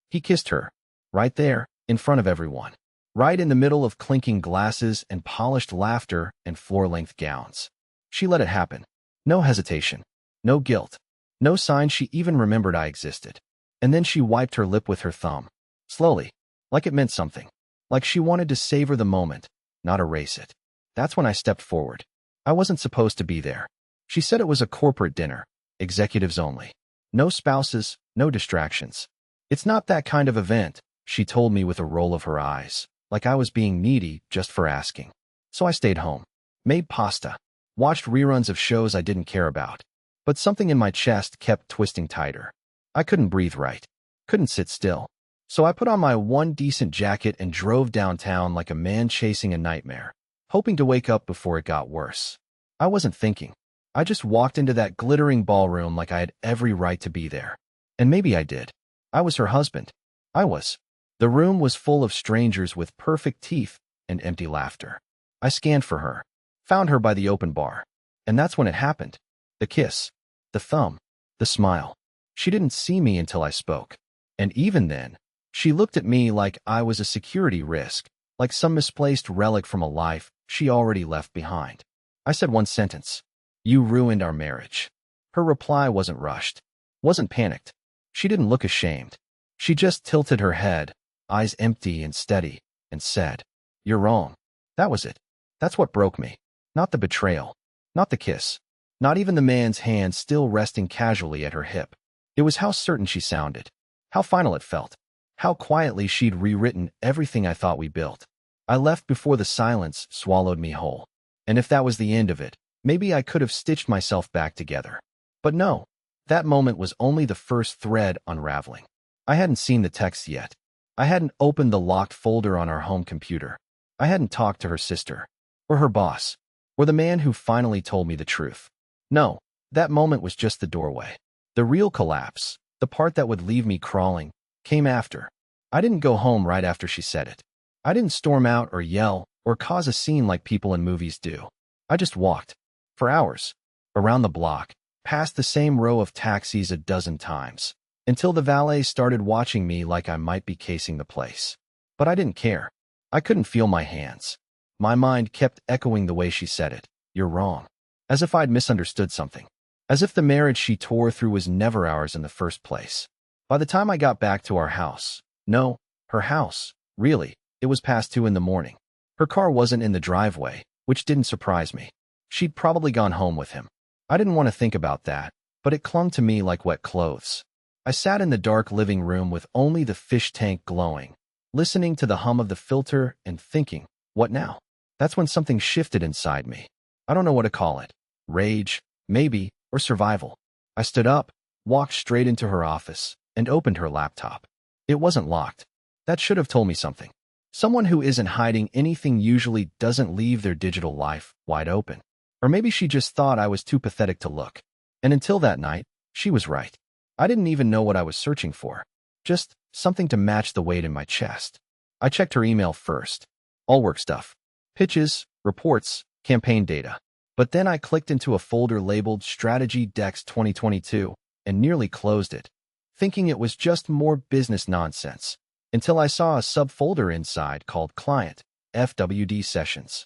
He kissed her. Right there, in front of everyone. Right in the middle of clinking glasses and polished laughter and floor-length gowns. She let it happen. No hesitation. No guilt. No sign she even remembered I existed. And then she wiped her lip with her thumb. Slowly. Like it meant something. Like she wanted to savor the moment, not erase it. That's when I stepped forward. I wasn't supposed to be there. She said it was a corporate dinner. Executives only. No spouses, no distractions. It's not that kind of event, she told me with a roll of her eyes, like I was being needy just for asking. So I stayed home. Made pasta. Watched reruns of shows I didn't care about. But something in my chest kept twisting tighter. I couldn't breathe right. Couldn't sit still. So I put on my one decent jacket and drove downtown like a man chasing a nightmare, hoping to wake up before it got worse. I wasn't thinking. I just walked into that glittering ballroom like I had every right to be there. And maybe I did. I was her husband. I was. The room was full of strangers with perfect teeth and empty laughter. I scanned for her. Found her by the open bar. And that's when it happened. The kiss. The thumb. The smile. She didn't see me until I spoke. And even then, she looked at me like I was a security risk, like some misplaced relic from a life she already left behind. I said one sentence. You ruined our marriage. Her reply wasn't rushed. Wasn't panicked. She didn't look ashamed. She just tilted her head, eyes empty and steady, and said, You're wrong. That was it. That's what broke me. Not the betrayal. Not the kiss. Not even the man's hand still resting casually at her hip. It was how certain she sounded. How final it felt. How quietly she'd rewritten everything I thought we built. I left before the silence swallowed me whole. And if that was the end of it, maybe I could have stitched myself back together. But no, that moment was only the first thread unraveling. I hadn't seen the text yet. I hadn't opened the locked folder on our home computer. I hadn't talked to her sister, or her boss, or the man who finally told me the truth. No, that moment was just the doorway. The real collapse, the part that would leave me crawling, came after. I didn't go home right after she said it. I didn't storm out or yell or cause a scene like people in movies do. I just walked. For hours. Around the block. Past the same row of taxis a dozen times. Until the valet started watching me like I might be casing the place. But I didn't care. I couldn't feel my hands. My mind kept echoing the way she said it. You're wrong. As if I'd misunderstood something. As if the marriage she tore through was never ours in the first place. By the time I got back to our house, no, her house, really, it was past 2 in the morning. Her car wasn't in the driveway, which didn't surprise me. She'd probably gone home with him. I didn't want to think about that, but it clung to me like wet clothes. I sat in the dark living room with only the fish tank glowing, listening to the hum of the filter and thinking, what now? That's when something shifted inside me. I don't know what to call it. Rage, maybe, or survival. I stood up, walked straight into her office, and opened her laptop. It wasn't locked. That should have told me something. Someone who isn't hiding anything usually doesn't leave their digital life wide open. Or maybe she just thought I was too pathetic to look. And until that night, she was right. I didn't even know what I was searching for. Just something to match the weight in my chest. I checked her email first. All work stuff. Pitches, reports, campaign data. But then I clicked into a folder labeled Strategy Decks 2022 and nearly closed it, thinking it was just more business nonsense, until I saw a subfolder inside called Client, FWD Sessions.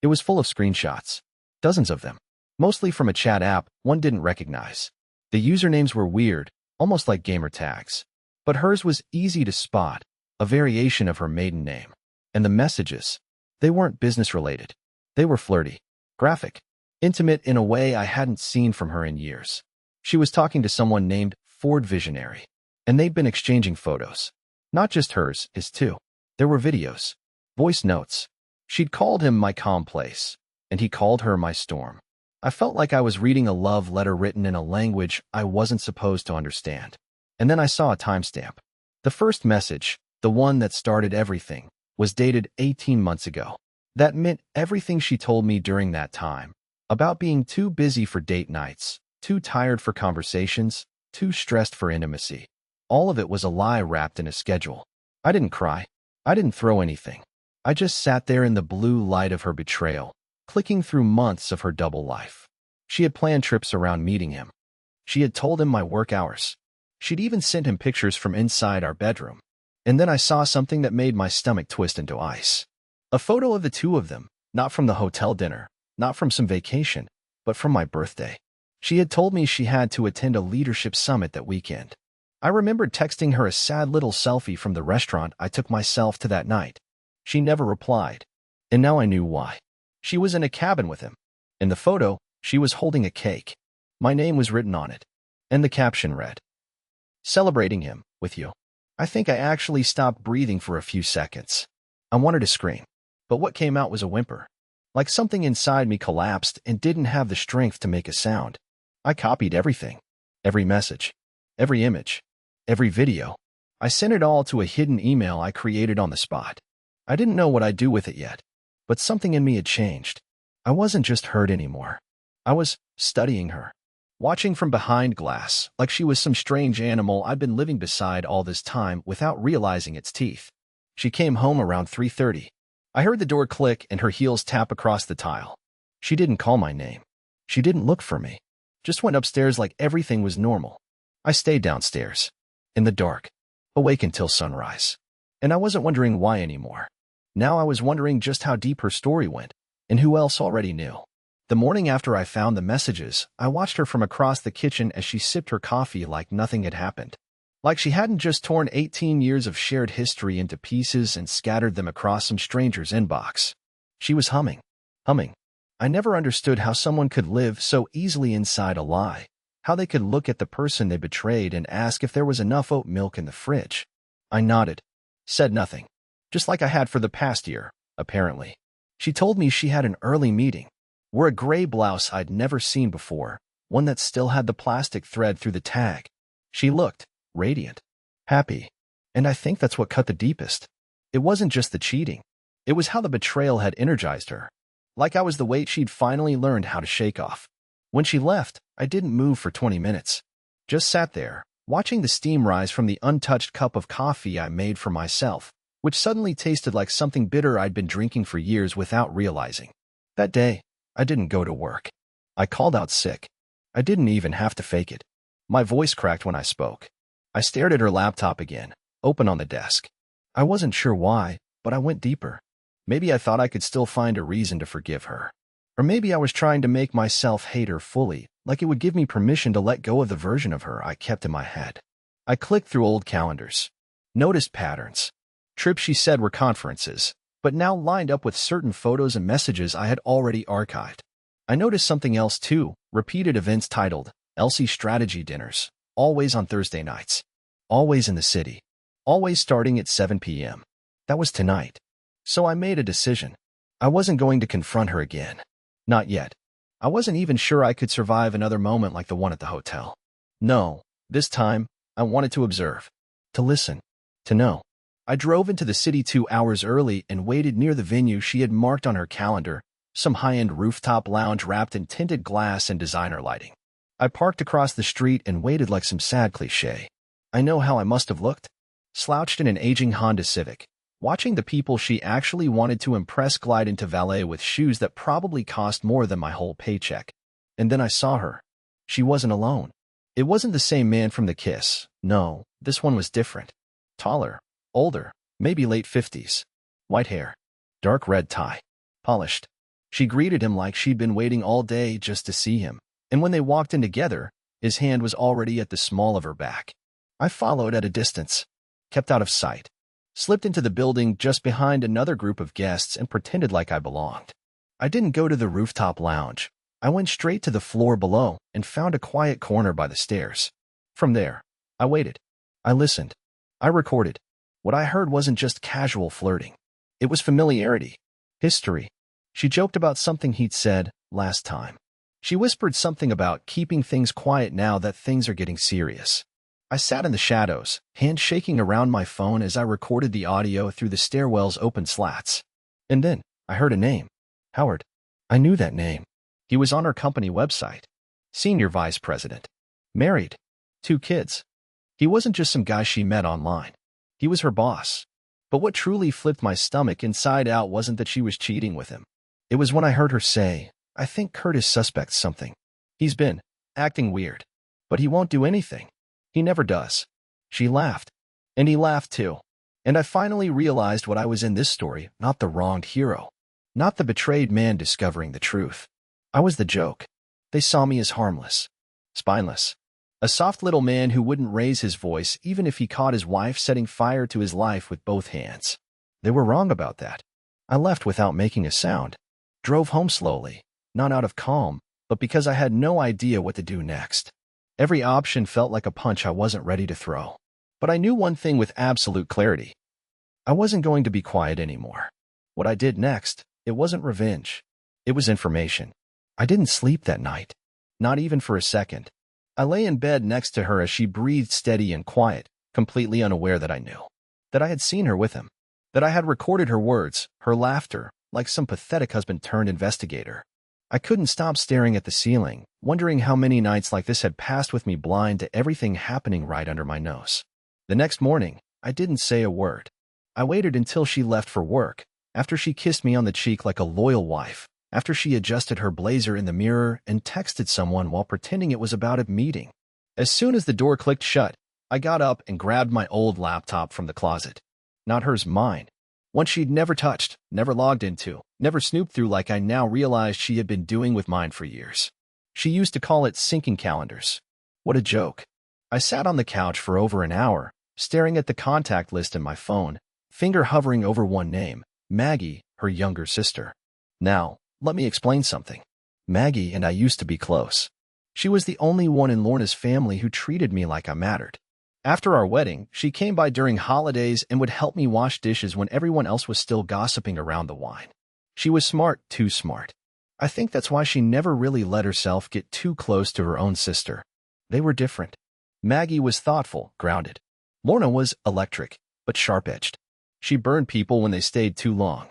It was full of screenshots, dozens of them, mostly from a chat app one didn't recognize. The usernames were weird, almost like gamer tags. But hers was easy to spot, a variation of her maiden name. And the messages, they weren't business-related. They were flirty, graphic, intimate in a way I hadn't seen from her in years. She was talking to someone named Ford Visionary, and they'd been exchanging photos. Not just hers, his too. There were videos, voice notes. She'd called him my calm place, and he called her my storm. I felt like I was reading a love letter written in a language I wasn't supposed to understand. And then I saw a timestamp. The first message, the one that started everything, was dated 18 months ago. That meant everything she told me during that time, about being too busy for date nights, too tired for conversations, too stressed for intimacy. All of it was a lie wrapped in a schedule. I didn't cry. I didn't throw anything. I just sat there in the blue light of her betrayal, clicking through months of her double life. She had planned trips around meeting him. She had told him my work hours. She'd even sent him pictures from inside our bedroom, And then I saw something that made my stomach twist into ice. A photo of the two of them, not from the hotel dinner, not from some vacation, but from my birthday. She had told me she had to attend a leadership summit that weekend. I remembered texting her a sad little selfie from the restaurant I took myself to that night. She never replied. And now I knew why. She was in a cabin with him. In the photo, she was holding a cake. My name was written on it. And the caption read, "Celebrating him, with you." I think I actually stopped breathing for a few seconds. I wanted to scream, but what came out was a whimper. Like something inside me collapsed and didn't have the strength to make a sound. I copied everything. Every message. Every image. Every video. I sent it all to a hidden email I created on the spot. I didn't know what I'd do with it yet, but something in me had changed. I wasn't just hurt anymore. I was studying her. Watching from behind glass, like she was some strange animal I'd been living beside all this time without realizing its teeth. She came home around 3:30. I heard the door click and her heels tap across the tile. She didn't call my name. She didn't look for me. Just went upstairs like everything was normal. I stayed downstairs, in the dark, awake until sunrise. And I wasn't wondering why anymore. Now I was wondering just how deep her story went, and who else already knew. The morning after I found the messages, I watched her from across the kitchen as she sipped her coffee like nothing had happened. Like she hadn't just torn 18 years of shared history into pieces and scattered them across some stranger's inbox. She was humming. Humming. I never understood how someone could live so easily inside a lie, how they could look at the person they betrayed and ask if there was enough oat milk in the fridge. I nodded. Said nothing. Just like I had for the past year, apparently. She told me she had an early meeting. Wore a gray blouse I'd never seen before, one that still had the plastic thread through the tag. She looked radiant, happy, and I think that's what cut the deepest. It wasn't just the cheating. It was how the betrayal had energized her. Like I was the weight she'd finally learned how to shake off. When she left, I didn't move for 20 minutes. Just sat there, watching the steam rise from the untouched cup of coffee I made for myself, which suddenly tasted like something bitter I'd been drinking for years without realizing. That day, I didn't go to work. I called out sick. I didn't even have to fake it. My voice cracked when I spoke. I stared at her laptop again, open on the desk. I wasn't sure why, but I went deeper. Maybe I thought I could still find a reason to forgive her. Or maybe I was trying to make myself hate her fully, like it would give me permission to let go of the version of her I kept in my head. I clicked through old calendars. Noticed patterns. Trips she said were conferences, but now lined up with certain photos and messages I had already archived. I noticed something else too, repeated events titled Elsie Strategy Dinners, always on Thursday nights, always in the city, always starting at 7 p.m. That was tonight. So I made a decision. I wasn't going to confront her again. Not yet. I wasn't even sure I could survive another moment like the one at the hotel. No, this time, I wanted to observe, to listen, to know. I drove into the city 2 hours early and waited near the venue she had marked on her calendar, some high-end rooftop lounge wrapped in tinted glass and designer lighting. I parked across the street and waited like some sad cliché. I know how I must have looked. Slouched in an aging Honda Civic, watching the people she actually wanted to impress glide into valet with shoes that probably cost more than my whole paycheck. And then I saw her. She wasn't alone. It wasn't the same man from the kiss. No, this one was different. Taller. Older, maybe late 50s. White hair. Dark red tie. Polished. She greeted him like she'd been waiting all day just to see him. And when they walked in together, his hand was already at the small of her back. I followed at a distance. Kept out of sight. Slipped into the building just behind another group of guests and pretended like I belonged. I didn't go to the rooftop lounge. I went straight to the floor below and found a quiet corner by the stairs. From there, I waited. I listened. I recorded. What I heard wasn't just casual flirting. It was familiarity. History. She joked about something he'd said last time. She whispered something about keeping things quiet now that things are getting serious. I sat in the shadows, hand shaking around my phone as I recorded the audio through the stairwell's open slats. And then, I heard a name. Howard. I knew that name. He was on her company website. Senior Vice President. Married. 2 kids. He wasn't just some guy she met online. He was her boss. But what truly flipped my stomach inside out wasn't that she was cheating with him. It was when I heard her say, "I think Curtis suspects something. He's been acting weird. But he won't do anything. He never does." She laughed. And he laughed too. And I finally realized what I was in this story, not the wronged hero, not the betrayed man discovering the truth. I was the joke. They saw me as harmless, spineless, a soft little man who wouldn't raise his voice even if he caught his wife setting fire to his life with both hands. They were wrong about that. I left without making a sound, drove home slowly, not out of calm, but because I had no idea what to do next. Every option felt like a punch I wasn't ready to throw. But I knew one thing with absolute clarity. I wasn't going to be quiet anymore. What I did next, it wasn't revenge. It was information. I didn't sleep that night, not even for a second. I lay in bed next to her as she breathed steady and quiet, completely unaware that I knew, that I had seen her with him, that I had recorded her words, her laughter, like some pathetic husband-turned-investigator. I couldn't stop staring at the ceiling, wondering how many nights like this had passed with me blind to everything happening right under my nose. The next morning, I didn't say a word. I waited until she left for work, after she kissed me on the cheek like a loyal wife, after she adjusted her blazer in the mirror and texted someone while pretending it was about a meeting. As soon as the door clicked shut, I got up and grabbed my old laptop from the closet. Not hers, mine. One she'd never touched, never logged into, never snooped through like I now realized she had been doing with mine for years. She used to call it syncing calendars. What a joke. I sat on the couch for over an hour, staring at the contact list in my phone, finger hovering over one name, Maggie, her younger sister. Now, let me explain something. Maggie and I used to be close. She was the only one in Lorna's family who treated me like I mattered. After our wedding, she came by during holidays and would help me wash dishes when everyone else was still gossiping around the wine. She was smart, too smart. I think that's why she never really let herself get too close to her own sister. They were different. Maggie was thoughtful, grounded. Lorna was electric, but sharp-edged. She burned people when they stayed too long.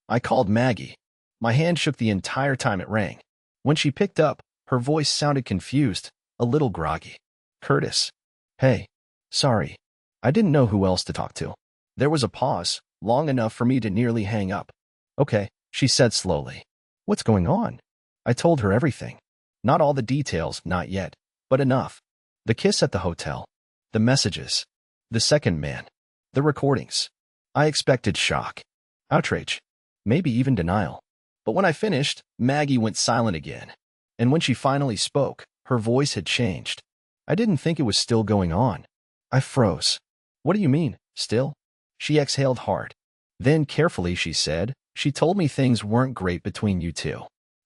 I called Maggie. My hand shook the entire time it rang. When she picked up, her voice sounded confused, a little groggy. Curtis. Hey. Sorry. I didn't know who else to talk to. There was a pause, long enough for me to nearly hang up. Okay, she said slowly. What's going on? I told her everything. Not all the details, not yet, but enough. The kiss at the hotel. The messages. The second man. The recordings. I expected shock. Outrage. Maybe even denial. But when I finished, Maggie went silent again. And when she finally spoke, her voice had changed. I didn't think it was still going on. I froze. What do you mean, still? She exhaled hard. Then, carefully, she said, she told me things weren't great between you two.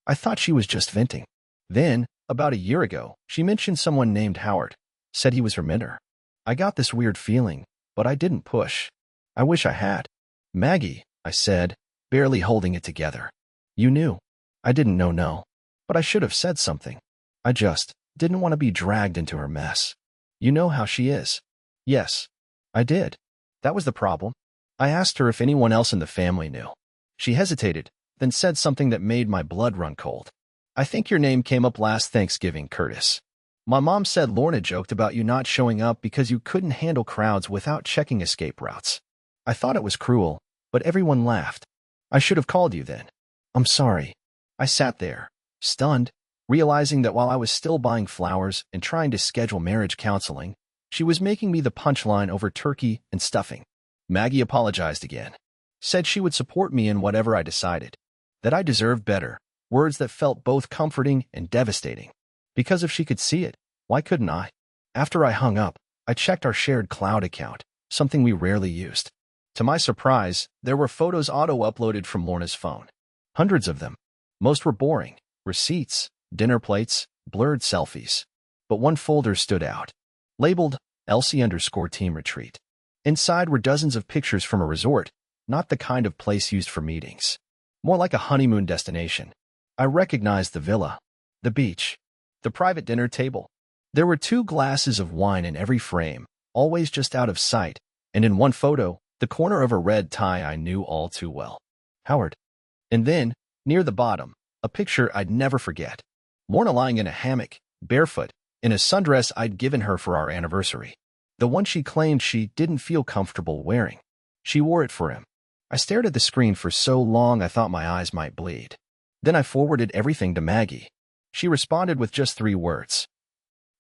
I thought she was just venting. Then, about a year ago, she mentioned someone named Howard. Said he was her mentor. I got this weird feeling, but I didn't push. I wish I had. Maggie, I said, barely holding it together. You knew. I didn't know no. But I should have said something. I just didn't want to be dragged into her mess. You know how she is. Yes, I did. That was the problem. I asked her if anyone else in the family knew. She hesitated, then said something that made my blood run cold. I think your name came up last Thanksgiving, Curtis. My mom said Lorna joked about you not showing up because you couldn't handle crowds without checking escape routes. I thought it was cruel, but everyone laughed. I should have called you then. I'm sorry. I sat there, stunned, realizing that while I was still buying flowers and trying to schedule marriage counseling, she was making me the punchline over turkey and stuffing. Maggie apologized again. Said she would support me in whatever I decided. That I deserved better. Words that felt both comforting and devastating. Because if she could see it, why couldn't I? After I hung up, I checked our shared cloud account, something we rarely used. To my surprise, there were photos auto-uploaded from Lorna's phone. Hundreds of them. Most were boring. Receipts, dinner plates, blurred selfies. But one folder stood out. Labeled Elsie_Team Retreat. Inside were dozens of pictures from a resort, not the kind of place used for meetings. More like a honeymoon destination. I recognized the villa, the beach, the private dinner table. There were 2 glasses of wine in every frame, always just out of sight, and in one photo, the corner of a red tie I knew all too well. Howard. And then, near the bottom, a picture I'd never forget. Lorna lying in a hammock, barefoot, in a sundress I'd given her for our anniversary. The one she claimed she didn't feel comfortable wearing. She wore it for him. I stared at the screen for so long I thought my eyes might bleed. Then I forwarded everything to Maggie. She responded with just 3 words.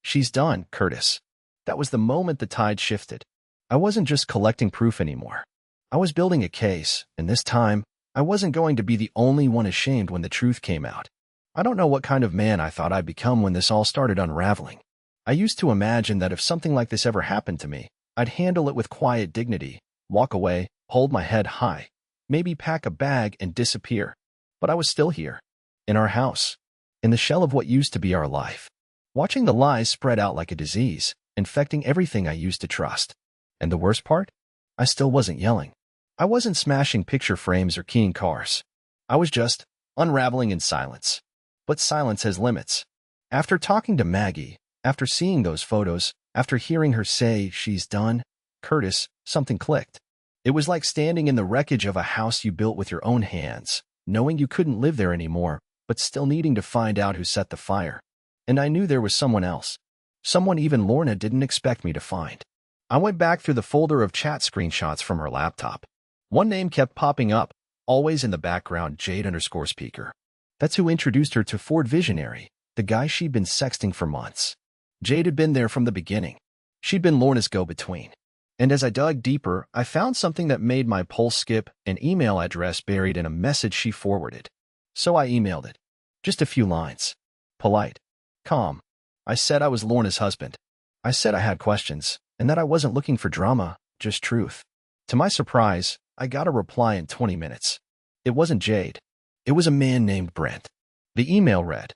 She's done, Curtis. That was the moment the tide shifted. I wasn't just collecting proof anymore. I was building a case, and this time, I wasn't going to be the only one ashamed when the truth came out. I don't know what kind of man I thought I'd become when this all started unraveling. I used to imagine that if something like this ever happened to me, I'd handle it with quiet dignity, walk away, hold my head high, maybe pack a bag and disappear. But I was still here, in our house, in the shell of what used to be our life, watching the lies spread out like a disease, infecting everything I used to trust. And the worst part? I still wasn't yelling. I wasn't smashing picture frames or keying cars. I was just unraveling in silence. But silence has limits. After talking to Maggie, after seeing those photos, after hearing her say she's done, Curtis, something clicked. It was like standing in the wreckage of a house you built with your own hands, knowing you couldn't live there anymore, but still needing to find out who set the fire. And I knew there was someone else. Someone even Lorna didn't expect me to find. I went back through the folder of chat screenshots from her laptop. One name kept popping up, always in the background, Jade_Speaker. That's who introduced her to Ford Visionary, the guy she'd been sexting for months. Jade had been there from the beginning. She'd been Lorna's go-between. And as I dug deeper, I found something that made my pulse skip, an email address buried in a message she forwarded. So I emailed it. Just a few lines. Polite. Calm. I said I was Lorna's husband. I said I had questions, and that I wasn't looking for drama, just truth. To my surprise, I got a reply in 20 minutes. It wasn't Jade. It was a man named Brent. The email read,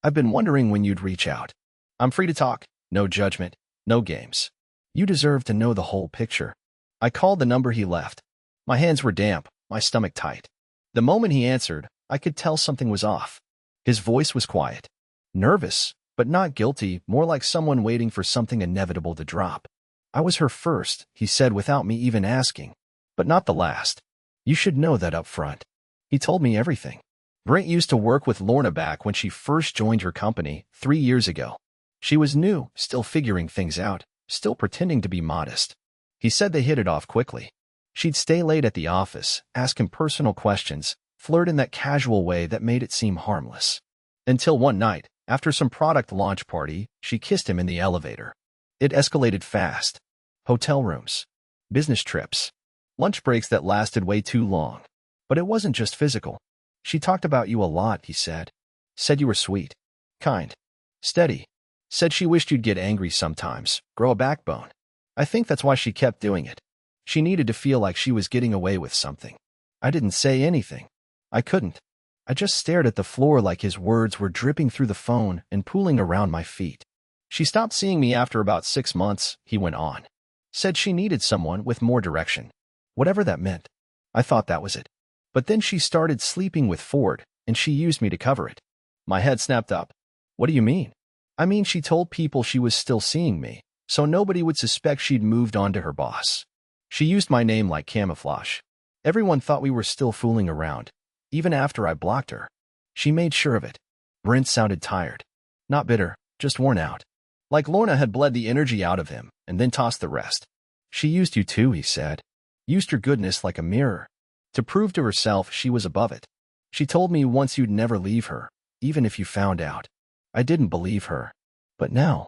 "I've been wondering when you'd reach out. I'm free to talk, no judgment, no games. You deserve to know the whole picture." I called the number he left. My hands were damp, my stomach tight. The moment he answered, I could tell something was off. His voice was quiet. Nervous, but not guilty, more like someone waiting for something inevitable to drop. "I was her first," he said without me even asking, "but not the last. You should know that up front." He told me everything. Brent used to work with Lorna back when she first joined her company 3 years ago. She was new, still figuring things out, still pretending to be modest. He said they hit it off quickly. She'd stay late at the office, ask him personal questions, flirt in that casual way that made it seem harmless. Until one night, after some product launch party, she kissed him in the elevator. It escalated fast. Hotel rooms, business trips, lunch breaks that lasted way too long. But it wasn't just physical. "She talked about you a lot," he said. "Said you were sweet, kind, steady. Said she wished you'd get angry sometimes, grow a backbone. I think that's why she kept doing it. She needed to feel like she was getting away with something." I didn't say anything. I couldn't. I just stared at the floor like his words were dripping through the phone and pooling around my feet. "She stopped seeing me after about 6 months," he went on. "Said she needed someone with more direction. Whatever that meant. I thought that was it. But then she started sleeping with Ford, and she used me to cover it." My head snapped up. "What do you mean?" "I mean, she told people she was still seeing me, so nobody would suspect she'd moved on to her boss. She used my name like camouflage. Everyone thought we were still fooling around, even after I blocked her. She made sure of it." Brent sounded tired. Not bitter, just worn out. Like Lorna had bled the energy out of him, and then tossed the rest. "She used you too," he said. "Used your goodness like a mirror. To prove to herself she was above it. She told me once you'd never leave her, even if you found out. I didn't believe her. But now."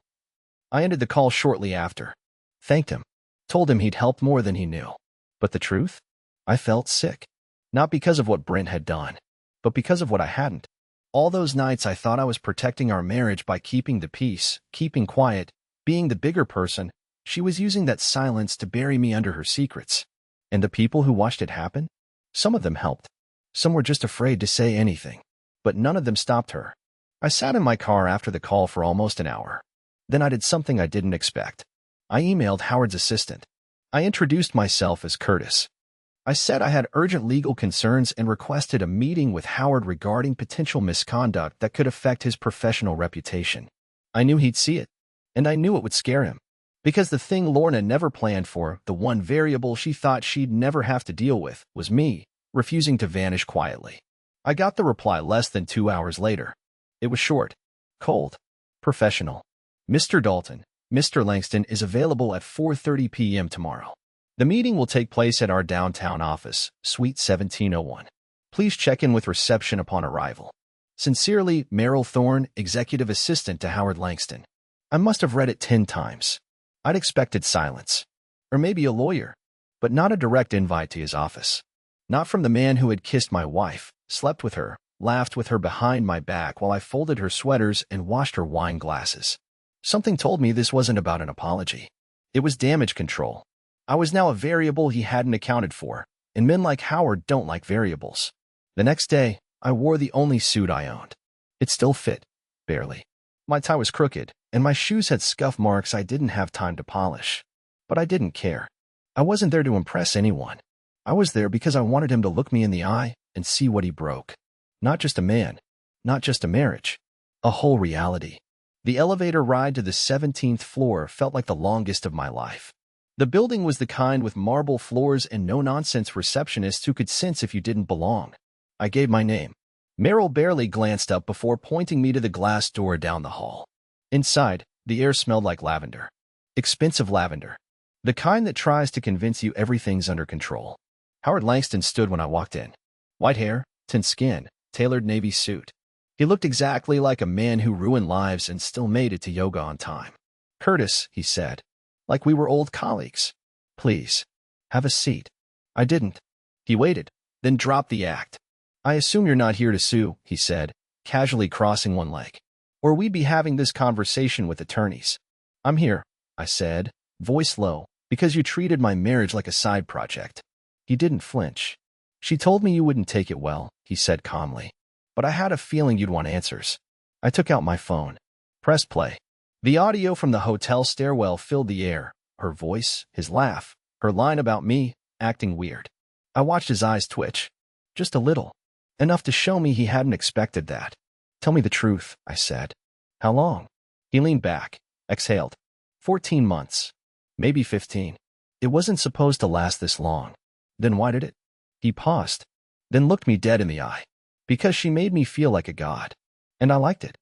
I ended the call shortly after. Thanked him. Told him he'd helped more than he knew. But the truth? I felt sick. Not because of what Brent had done, but because of what I hadn't. All those nights I thought I was protecting our marriage by keeping the peace, keeping quiet, being the bigger person. She was using that silence to bury me under her secrets. And the people who watched it happen? Some of them helped. Some were just afraid to say anything. But none of them stopped her. I sat in my car after the call for almost an hour. Then I did something I didn't expect. I emailed Howard's assistant. I introduced myself as Curtis. I said I had urgent legal concerns and requested a meeting with Howard regarding potential misconduct that could affect his professional reputation. I knew he'd see it, and I knew it would scare him. Because the thing Lorna never planned for, the one variable she thought she'd never have to deal with, was me, refusing to vanish quietly. I got the reply less than 2 hours later. It was short, cold, professional. "Mr. Dalton, Mr. Langston is available at 4:30 p.m. tomorrow. The meeting will take place at our downtown office, Suite 1701. Please check in with reception upon arrival. Sincerely, Meryl Thorne, Executive Assistant to Howard Langston." I must have read it 10 times. I'd expected silence. Or maybe a lawyer. but not a direct invite to his office. Not from the man who had kissed my wife, slept with her, laughed with her behind my back while I folded her sweaters and washed her wine glasses. Something told me this wasn't about an apology. It was damage control. I was now a variable he hadn't accounted for, and men like Howard don't like variables. The next day, I wore the only suit I owned. It still fit, barely. My tie was crooked, and my shoes had scuff marks I didn't have time to polish. But I didn't care. I wasn't there to impress anyone. I was there because I wanted him to look me in the eye and see what he broke. Not just a man, not just a marriage, a whole reality. The elevator ride to the 17th floor felt like the longest of my life. The building was the kind with marble floors and no-nonsense receptionists who could sense if you didn't belong. I gave my name. Meryl barely glanced up before pointing me to the glass door down the hall. Inside, the air smelled like lavender. Expensive lavender. The kind that tries to convince you everything's under control. Howard Langston stood when I walked in. White hair, thin skin, tailored navy suit. He looked exactly like a man who ruined lives and still made it to yoga on time. "Curtis," he said, like we were old colleagues. "Please, have a seat." I didn't. He waited, then dropped the act. "I assume you're not here to sue," he said, casually crossing one leg. "Or we'd be having this conversation with attorneys." "I'm here," I said, voice low, "because you treated my marriage like a side project." He didn't flinch. "She told me you wouldn't take it well," he said calmly. "But I had a feeling you'd want answers." I took out my phone. Press play. The audio from the hotel stairwell filled the air. Her voice, his laugh, her line about me, acting weird. I watched his eyes twitch. Just a little. Enough to show me he hadn't expected that. "Tell me the truth," I said. "How long?" He leaned back, exhaled. 14 months. Maybe 15. It wasn't supposed to last this long. Then why did it? He paused, then looked me dead in the eye. "Because she made me feel like a god. And I liked it.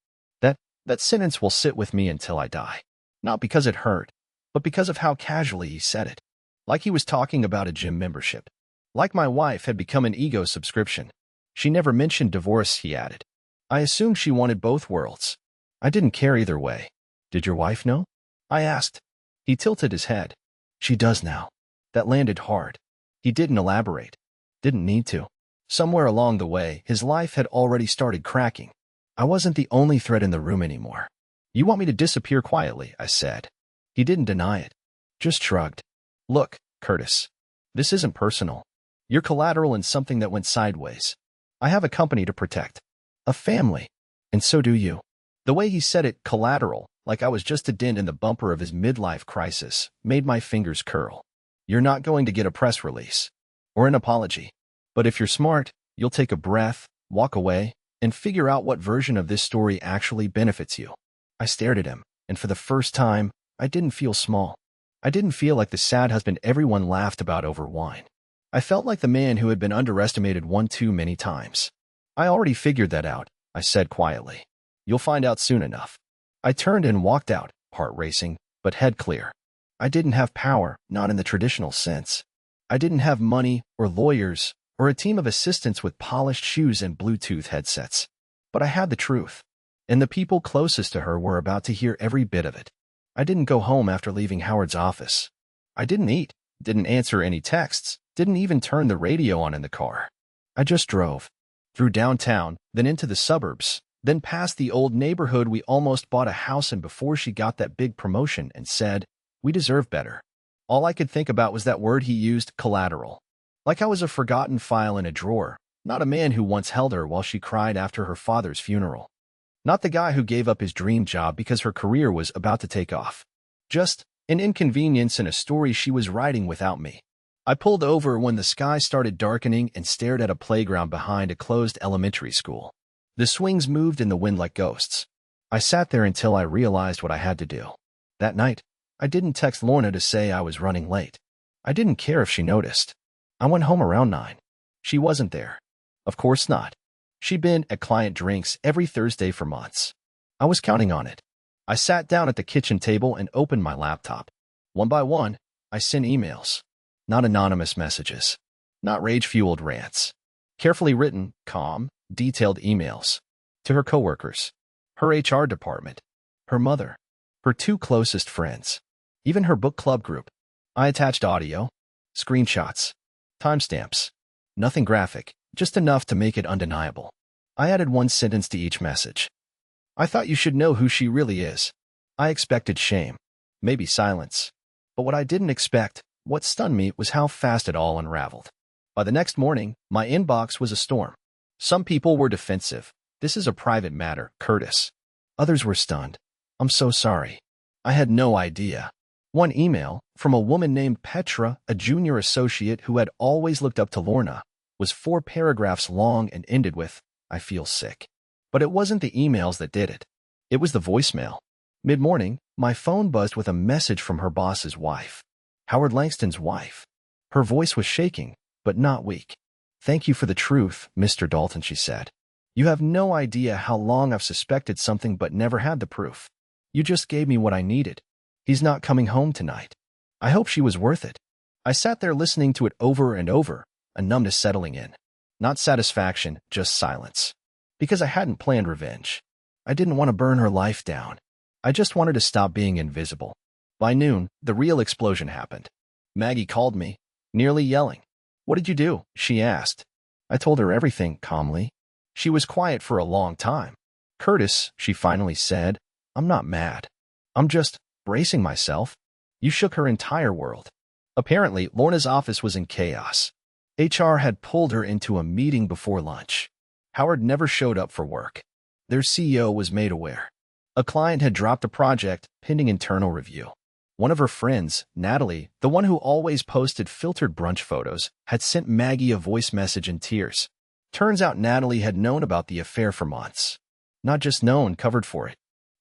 That sentence will sit with me until I die. Not because it hurt, but because of how casually he said it. Like he was talking about a gym membership. Like my wife had become an ego subscription. She never mentioned divorce, he added. I assumed she wanted both worlds. I didn't care either way. "Did your wife know?" I asked. He tilted his head. "She does now." That landed hard. He didn't elaborate. Didn't need to. Somewhere along the way, his life had already started cracking. I wasn't the only threat in the room anymore. "You want me to disappear quietly," I said. He didn't deny it. Just shrugged. "Look, Curtis. This isn't personal. You're collateral in something that went sideways. I have a company to protect. A family. And so do you." The way he said it, collateral, like I was just a dent in the bumper of his midlife crisis, made my fingers curl. "You're not going to get a press release. Or an apology. But if you're smart, you'll take a breath, walk away, and figure out what version of this story actually benefits you." I stared at him, and for the first time, I didn't feel small. I didn't feel like the sad husband everyone laughed about over wine. I felt like the man who had been underestimated one too many times. "I already figured that out," I said quietly. "You'll find out soon enough." I turned and walked out, heart racing, but head clear. I didn't have power, not in the traditional sense. I didn't have money or lawyers or a team of assistants with polished shoes and Bluetooth headsets. But I had the truth, and the people closest to her were about to hear every bit of it. I didn't go home after leaving Howard's office. I didn't eat, didn't answer any texts, didn't even turn the radio on in the car. I just drove. Through downtown, then into the suburbs, then past the old neighborhood we almost bought a house in before she got that big promotion and said, "We deserve better." All I could think about was that word he used, collateral. Like I was a forgotten file in a drawer, not a man who once held her while she cried after her father's funeral. Not the guy who gave up his dream job because her career was about to take off. Just an inconvenience in a story she was writing without me. I pulled over when the sky started darkening and stared at a playground behind a closed elementary school. The swings moved in the wind like ghosts. I sat there until I realized what I had to do. That night, I didn't text Lorna to say I was running late. I didn't care if she noticed. I went home around 9. She wasn't there. Of course not. She'd been at client drinks every Thursday for months. I was counting on it. I sat down at the kitchen table and opened my laptop. One by one, I sent emails. Not anonymous messages. Not rage-fueled rants. Carefully written, calm, detailed emails. To her coworkers. Her HR department. Her mother. Her 2 closest friends. Even her book club group. I attached audio. Screenshots. Timestamps. Nothing graphic, just enough to make it undeniable. I added one sentence to each message. I thought you should know who she really is. I expected shame. Maybe silence. But what I didn't expect, what stunned me, was how fast it all unraveled. By the next morning, my inbox was a storm. Some people were defensive. This is a private matter, Curtis. Others were stunned. I'm so sorry. I had no idea. One email, from a woman named Petra, a junior associate who had always looked up to Lorna, was 4 paragraphs long and ended with, I feel sick. But it wasn't the emails that did it. It was the voicemail. Mid-morning, my phone buzzed with a message from her boss's wife. Howard Langston's wife. Her voice was shaking, but not weak. Thank you for the truth, Mr. Dalton, she said. You have no idea how long I've suspected something but never had the proof. You just gave me what I needed. He's not coming home tonight. I hope she was worth it. I sat there listening to it over and over, a numbness settling in. Not satisfaction, just silence. Because I hadn't planned revenge. I didn't want to burn her life down. I just wanted to stop being invisible. By noon, the real explosion happened. Maggie called me, nearly yelling. What did you do? She asked. I told her everything, calmly. She was quiet for a long time. Curtis, she finally said, I'm not mad. I'm just bracing myself. You shook her entire world. Apparently, Lorna's office was in chaos. HR had pulled her into a meeting before lunch. Howard never showed up for work. Their CEO was made aware. A client had dropped a project pending internal review. One of her friends, Natalie, the one who always posted filtered brunch photos, had sent Maggie a voice message in tears. Turns out Natalie had known about the affair for months. Not just known, covered for it.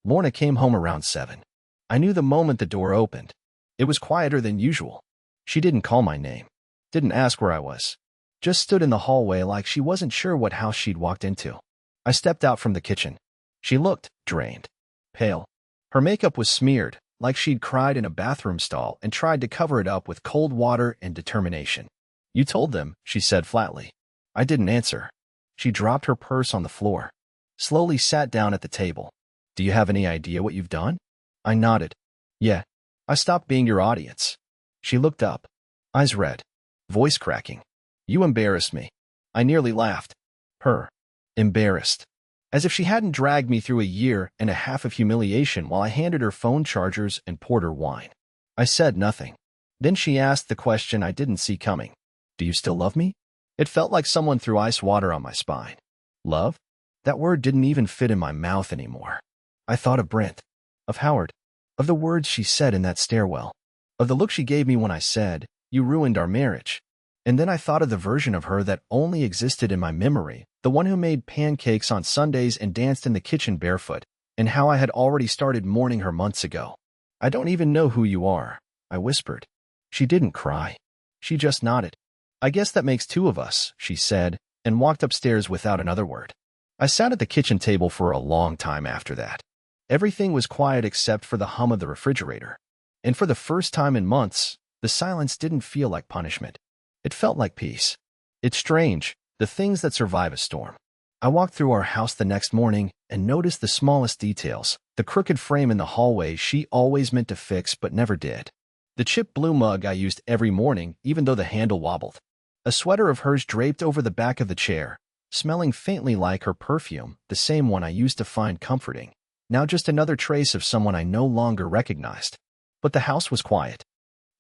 Lorna came home around 7. I knew the moment the door opened. It was quieter than usual. She didn't call my name. Didn't ask where I was. Just stood in the hallway like she wasn't sure what house she'd walked into. I stepped out from the kitchen. She looked drained. Pale. Her makeup was smeared, like she'd cried in a bathroom stall and tried to cover it up with cold water and determination. You told them, she said flatly. I didn't answer. She dropped her purse on the floor. Slowly sat down at the table. Do you have any idea what you've done? I nodded. Yeah. I stopped being your audience. She looked up. Eyes red. Voice cracking. You embarrassed me. I nearly laughed. Her. Embarrassed. As if she hadn't dragged me through a year and a half of humiliation while I handed her phone chargers and poured her wine. I said nothing. Then she asked the question I didn't see coming. Do you still love me? It felt like someone threw ice water on my spine. Love? That word didn't even fit in my mouth anymore. I thought of Brent. Of Howard. Of the words she said in that stairwell. Of the look she gave me when I said, you ruined our marriage. And then I thought of the version of her that only existed in my memory, the one who made pancakes on Sundays and danced in the kitchen barefoot, and how I had already started mourning her months ago. I don't even know who you are, I whispered. She didn't cry. She just nodded. I guess that makes 2 of us, she said, and walked upstairs without another word. I sat at the kitchen table for a long time after that. Everything was quiet except for the hum of the refrigerator. And for the first time in months, the silence didn't feel like punishment. It felt like peace. It's strange, the things that survive a storm. I walked through our house the next morning and noticed the smallest details, the crooked frame in the hallway she always meant to fix but never did. The chipped blue mug I used every morning, even though the handle wobbled. A sweater of hers draped over the back of the chair, smelling faintly like her perfume, the same one I used to find comforting. Now just another trace of someone I no longer recognized. But the house was quiet.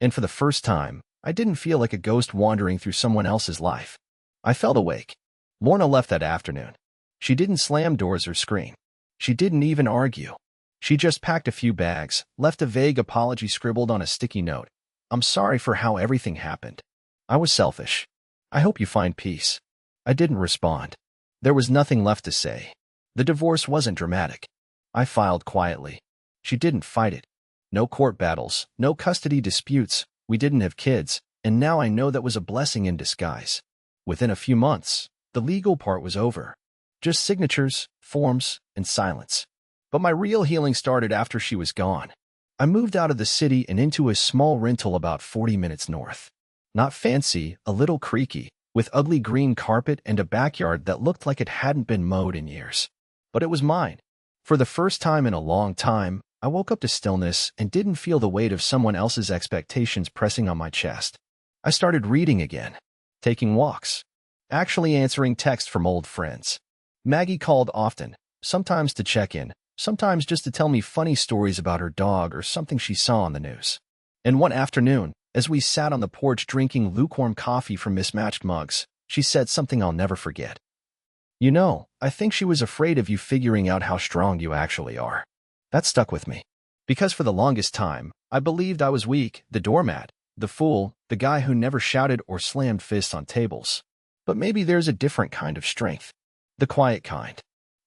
And for the first time, I didn't feel like a ghost wandering through someone else's life. I felt awake. Lorna left that afternoon. She didn't slam doors or scream. She didn't even argue. She just packed a few bags, left a vague apology scribbled on a sticky note. I'm sorry for how everything happened. I was selfish. I hope you find peace. I didn't respond. There was nothing left to say. The divorce wasn't dramatic. I filed quietly. She didn't fight it. No court battles, no custody disputes. We didn't have kids, and now I know that was a blessing in disguise. Within a few months, the legal part was over. Just signatures, forms, and silence. But my real healing started after she was gone. I moved out of the city and into a small rental about 40 minutes north. Not fancy, a little creaky, with ugly green carpet and a backyard that looked like it hadn't been mowed in years. But it was mine. For the first time in a long time, I woke up to stillness and didn't feel the weight of someone else's expectations pressing on my chest. I started reading again, taking walks, actually answering texts from old friends. Maggie called often, sometimes to check in, sometimes just to tell me funny stories about her dog or something she saw on the news. And one afternoon, as we sat on the porch drinking lukewarm coffee from mismatched mugs, she said something I'll never forget. You know, I think she was afraid of you figuring out how strong you actually are. That stuck with me. Because for the longest time, I believed I was weak, the doormat, the fool, the guy who never shouted or slammed fists on tables. But maybe there's a different kind of strength. The quiet kind.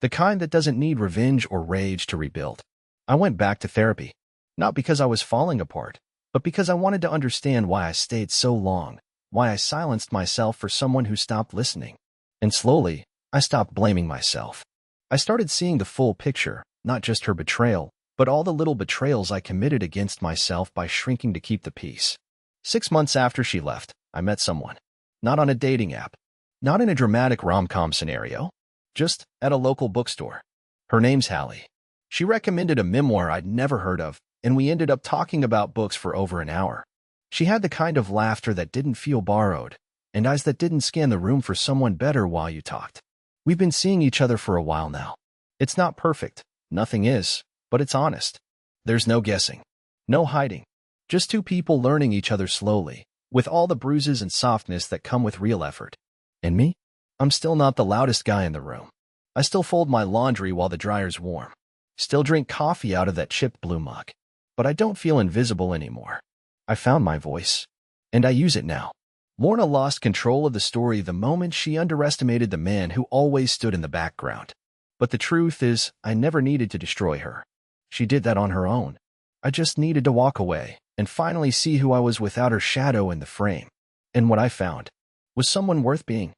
The kind that doesn't need revenge or rage to rebuild. I went back to therapy. Not because I was falling apart, but because I wanted to understand why I stayed so long, why I silenced myself for someone who stopped listening. And slowly, I stopped blaming myself. I started seeing the full picture, not just her betrayal, but all the little betrayals I committed against myself by shrinking to keep the peace. 6 months after she left, I met someone. Not on a dating app. Not in a dramatic rom-com scenario. Just at a local bookstore. Her name's Hallie. She recommended a memoir I'd never heard of, and we ended up talking about books for over an hour. She had the kind of laughter that didn't feel borrowed, and eyes that didn't scan the room for someone better while you talked. We've been seeing each other for a while now. It's not perfect, nothing is, but it's honest. There's no guessing, no hiding. Just two people learning each other slowly, with all the bruises and softness that come with real effort. And me? I'm still not the loudest guy in the room. I still fold my laundry while the dryer's warm. Still drink coffee out of that chipped blue mug. But I don't feel invisible anymore. I found my voice, and I use it now. Lorna lost control of the story the moment she underestimated the man who always stood in the background. But the truth is, I never needed to destroy her. She did that on her own. I just needed to walk away and finally see who I was without her shadow in the frame. And what I found was someone worth being.